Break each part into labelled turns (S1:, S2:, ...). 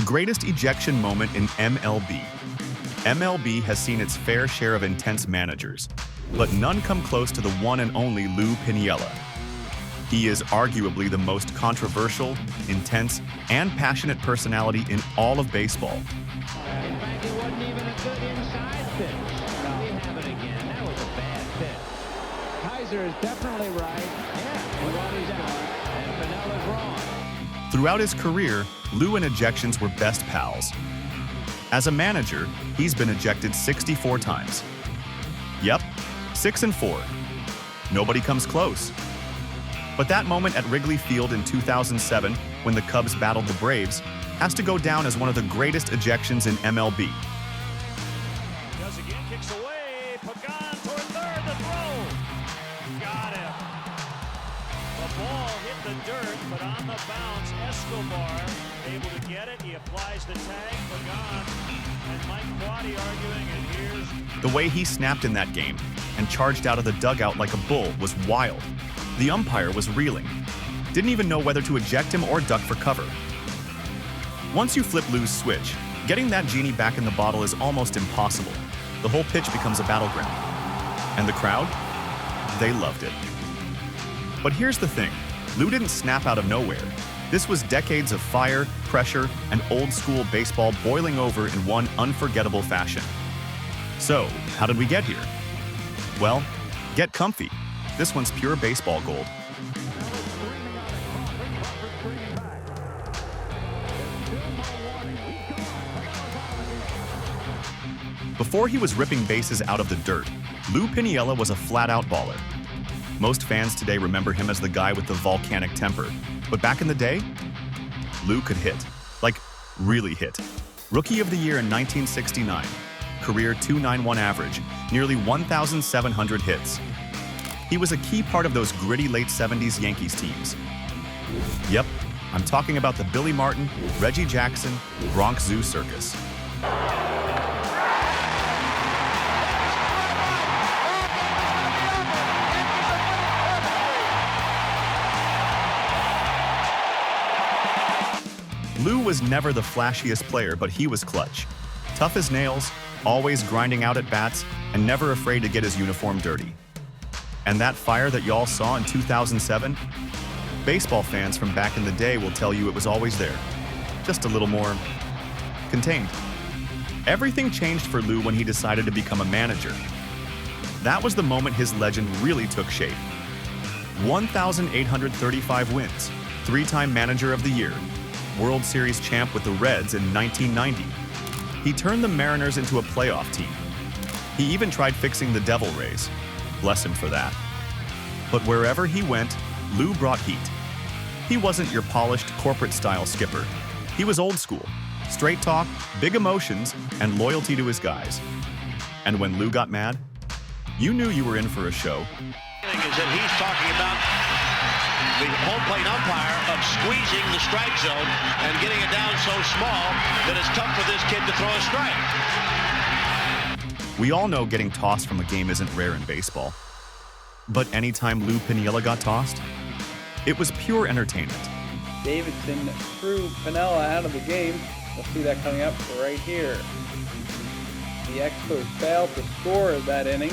S1: greatest ejection moment in MLB. MLB has seen its fair share of intense managers, but none come close to the one and only Lou Piniella. He is arguably the most controversial, intense, and passionate personality in all of baseball.
S2: In fact, it wasn't even a good inside pitch. We have it again. That was a bad pitch. Kaiser is definitely right. Yeah, and Ronnie's out. And Piniella's wrong.
S1: Throughout his career, Lou and ejections were best pals. As a manager, he's been ejected 64 times. Yep, 6 and 4. Nobody comes close. But that moment at Wrigley Field in 2007, when the Cubs battled the Braves, has to go down as one of the greatest ejections in MLB.
S3: Does again, kicks away. Pagan toward third, the throw. Got him. The ball hit the dirt, but on the bounce, Escobar able to get it. He applies the tag. Pagan and Mike Quaddy arguing, and here's...
S1: The way he snapped in that game and charged out of the dugout like a bull was wild. The umpire was reeling. Didn't even know whether to eject him or duck for cover. Once you flip Lou's switch, getting that genie back in the bottle is almost impossible. The whole pitch becomes a battleground. And the crowd? They loved it. But here's the thing. Lou didn't snap out of nowhere. This was decades of fire, pressure, and old-school baseball boiling over in one unforgettable fashion. So, how did we get here? Well, get comfy. This one's pure baseball gold. Before he was ripping bases out of the dirt, Lou Piniella was a flat-out baller. Most fans today remember him as the guy with the volcanic temper. But back in the day, Lou could hit. Like, really hit. Rookie of the Year in 1969. Career .291 average, nearly 1,700 hits. He was a key part of those gritty late 70s Yankees teams. Yep, I'm talking about the Billy Martin, Reggie Jackson, Bronx Zoo circus. Lou was never the flashiest player, but he was clutch. Tough as nails, always grinding out at bats, and never afraid to get his uniform dirty. And that fire that y'all saw in 2007? Baseball fans from back in the day will tell you it was always there, just a little more contained. Everything changed for Lou when he decided to become a manager. That was the moment his legend really took shape. 1,835 wins, 3-time Manager of the Year, World Series champ with the Reds in 1990. He turned the Mariners into a playoff team. He even tried fixing the Devil Rays. Bless him for that. But wherever he went, Lou brought heat. He wasn't your polished corporate-style skipper. He was old school, straight talk, big emotions, and loyalty to his guys. And when Lou got mad, you knew you were in for a show.
S4: Is that he's talking about the home plate umpire of squeezing the strike zone and getting it down so small that it's tough for this kid to throw a strike.
S1: We all know getting tossed from a game isn't rare in baseball. But anytime Lou Piniella got tossed, it was pure entertainment.
S5: Davidson threw Piniella out of the game. We'll see that coming up right here. The Expos failed to score that inning,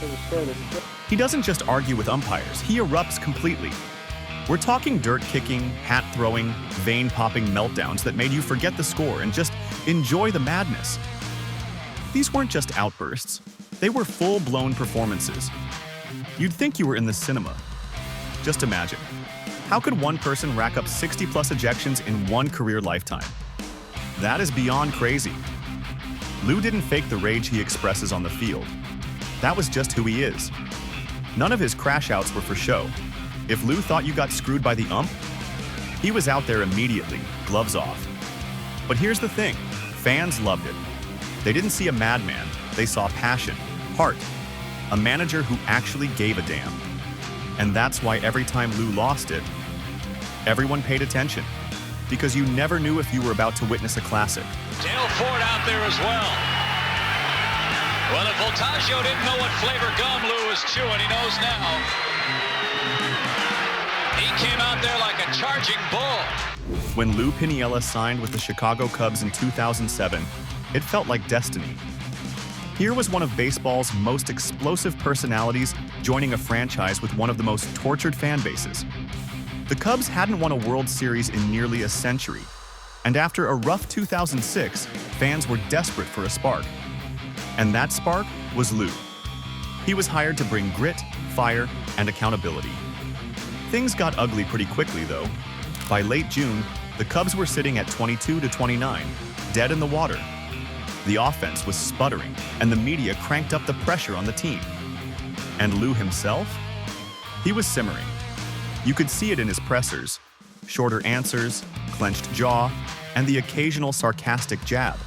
S5: so the score was...
S1: He doesn't just argue with umpires, he erupts completely. We're talking dirt-kicking, hat-throwing, vein-popping meltdowns that made you forget the score and just enjoy the madness. These weren't just outbursts, they were full-blown performances. You'd think you were in the cinema. Just imagine, how could one person rack up 60-plus ejections in one career lifetime? That is beyond crazy. Lou didn't fake the rage he expresses on the field. That was just who he is. None of his crash-outs were for show. If Lou thought you got screwed by the ump, he was out there immediately, gloves off. But here's the thing, fans loved it. They didn't see a madman, they saw passion, heart, a manager who actually gave a damn. And that's why every time Lou lost it, everyone paid attention, because you never knew if you were about to witness a classic.
S4: Dale Ford out there as well. Well, if Voltaggio didn't know what flavor gum Lou was chewing, he knows now. He came out there like a charging bull.
S1: When Lou Piniella signed with the Chicago Cubs in 2007, it felt like destiny. Here was one of baseball's most explosive personalities joining a franchise with one of the most tortured fan bases. The Cubs hadn't won a World Series in nearly a century, and after a rough 2006, fans were desperate for a spark. And that spark was Lou. He was hired to bring grit, fire, and accountability. Things got ugly pretty quickly, though. By late June, the Cubs were sitting at 22-29, dead in the water. The offense was sputtering, and the media cranked up the pressure on the team. And Lou himself? He was simmering. You could see it in his pressers. Shorter answers, clenched jaw, and the occasional sarcastic jab.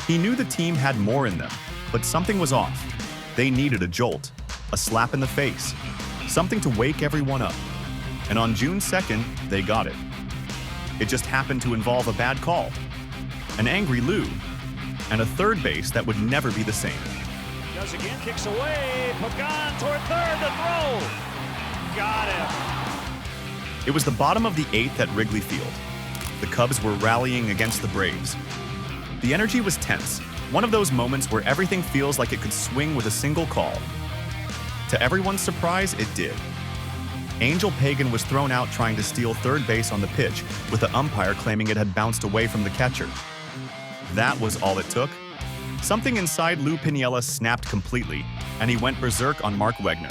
S1: He knew the team had more in them, but something was off. They needed a jolt, a slap in the face, something to wake everyone up. And on June 2nd, they got it. It just happened to involve a bad call, an angry Lou, and a third base that would never be the same.
S3: Does again, kicks away, Pagan toward third, the throw! Got him.
S1: It was the bottom of the 8th at Wrigley Field. The Cubs were rallying against the Braves. The energy was tense, one of those moments where everything feels like it could swing with a single call. To everyone's surprise, it did. Angel Pagan was thrown out trying to steal third base on the pitch, with the umpire claiming it had bounced away from the catcher. That was all it took. Something inside Lou Piniella snapped completely, and he went berserk on Mark Wegner.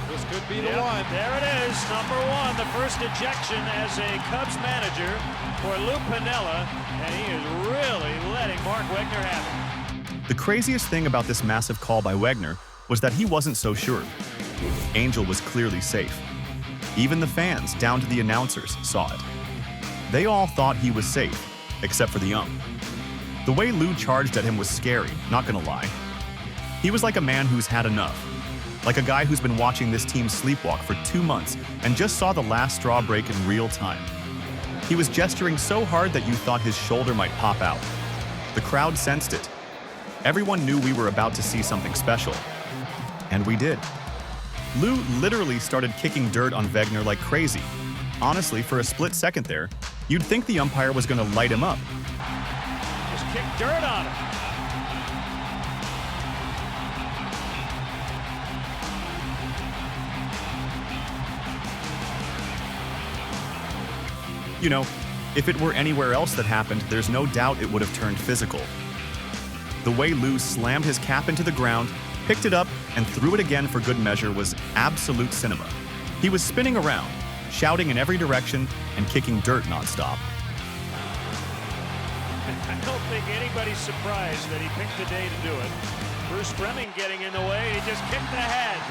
S3: This could be the one. There it is, number one, the first ejection as a Cubs manager for Lou Piniella, and he is really letting Mark Wegner have it.
S1: The craziest thing about this massive call by Wegner was that he wasn't so sure. Angel was clearly safe. Even the fans, down to the announcers, saw it. They all thought he was safe, except for the ump. The way Lou charged at him was scary, not gonna lie. He was like a man who's had enough. Like a guy who's been watching this team sleepwalk for 2 months and just saw the last straw break in real time. He was gesturing so hard that you thought his shoulder might pop out. The crowd sensed it. Everyone knew we were about to see something special. And we did. Lou literally started kicking dirt on Wegner like crazy. Honestly, for a split second there, you'd think the umpire was going to light him up.
S3: Just kick dirt on him.
S1: You know, if it were anywhere else that happened, there's no doubt it would have turned physical. The way Lou slammed his cap into the ground, picked it up, and threw it again for good measure was absolute cinema. He was spinning around, shouting in every direction, and kicking dirt nonstop.
S3: I don't think anybody's surprised that he picked the day to do it. Bruce Fleming getting in the way, he just kicked ahead.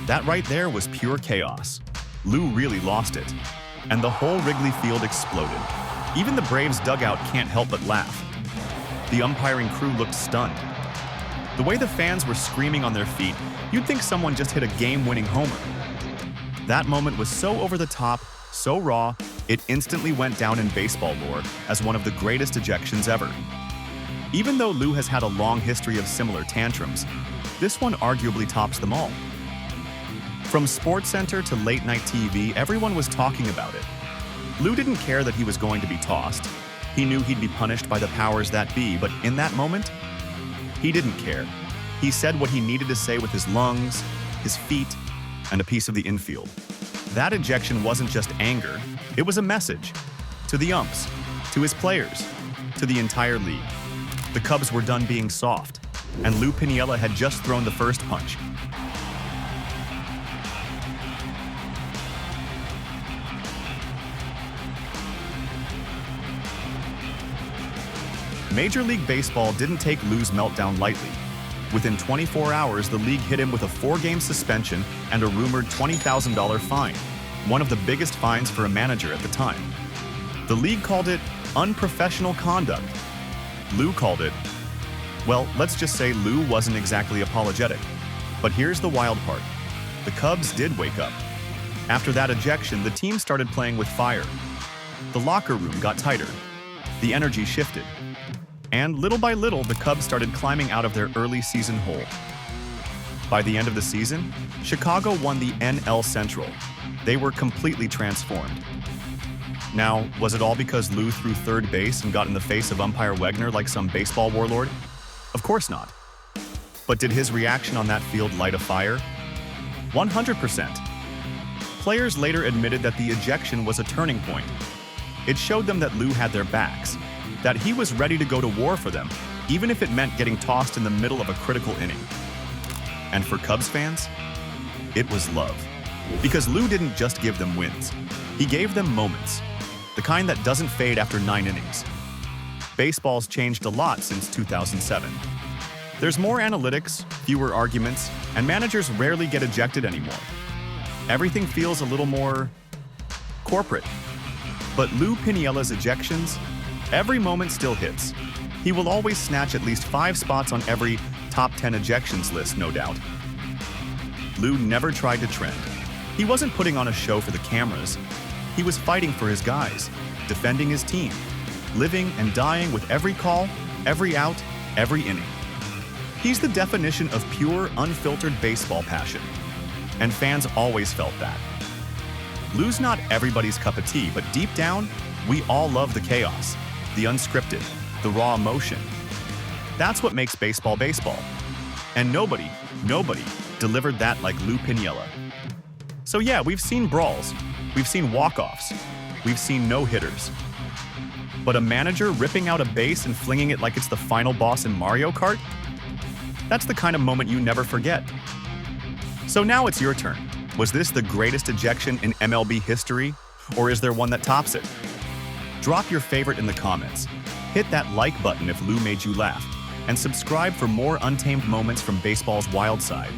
S1: That right there was pure chaos. Lou really lost it, and the whole Wrigley Field exploded. Even the Braves dugout can't help but laugh. The umpiring crew looked stunned. The way the fans were screaming on their feet, you'd think someone just hit a game-winning homer. That moment was so over the top, so raw, it instantly went down in baseball lore as one of the greatest ejections ever. Even though Lou has had a long history of similar tantrums, this one arguably tops them all. From SportsCenter to late-night TV, everyone was talking about it. Lou didn't care that he was going to be tossed. He knew he'd be punished by the powers that be, but in that moment, he didn't care. He said what he needed to say with his lungs, his feet, and a piece of the infield. That ejection wasn't just anger, it was a message. To the umps, to his players, to the entire league. The Cubs were done being soft, and Lou Piniella had just thrown the first punch. Major League Baseball didn't take Lou's meltdown lightly. Within 24 hours, the league hit him with a 4-game suspension and a rumored $20,000 fine, one of the biggest fines for a manager at the time. The league called it unprofessional conduct. Lou called it, well, let's just say Lou wasn't exactly apologetic. But here's the wild part. The Cubs did wake up. After that ejection, the team started playing with fire. The locker room got tighter. The energy shifted. And little by little, the Cubs started climbing out of their early season hole. By the end of the season, Chicago won the NL Central. They were completely transformed. Now, was it all because Lou threw third base and got in the face of umpire Wegner like some baseball warlord? Of course not. But did his reaction on that field light a fire? 100%. Players later admitted that the ejection was a turning point. It showed them that Lou had their backs, that he was ready to go to war for them, even if it meant getting tossed in the middle of a critical inning. And for Cubs fans, it was love. Because Lou didn't just give them wins. He gave them moments, the kind that doesn't fade after 9 innings. Baseball's changed a lot since 2007. There's more analytics, fewer arguments, and managers rarely get ejected anymore. Everything feels a little more corporate. But Lou Piniella's ejections, every moment still hits. He will always snatch at least 5 spots on every top 10 ejections list, no doubt. Lou never tried to trend. He wasn't putting on a show for the cameras. He was fighting for his guys, defending his team, living and dying with every call, every out, every inning. He's the definition of pure, unfiltered baseball passion. And fans always felt that. Lou's not everybody's cup of tea, but deep down, we all love the chaos, the unscripted, the raw emotion. That's what makes baseball baseball. And nobody delivered that like Lou Piniella. So yeah, we've seen brawls, we've seen walk-offs, we've seen no-hitters. But a manager ripping out a base and flinging it like it's the final boss in Mario Kart? That's the kind of moment you never forget. So now it's your turn. Was this the greatest ejection in MLB history, or is there one that tops it? Drop your favorite in the comments. Hit that like button if Lou made you laugh, and subscribe for more untamed moments from baseball's wild side.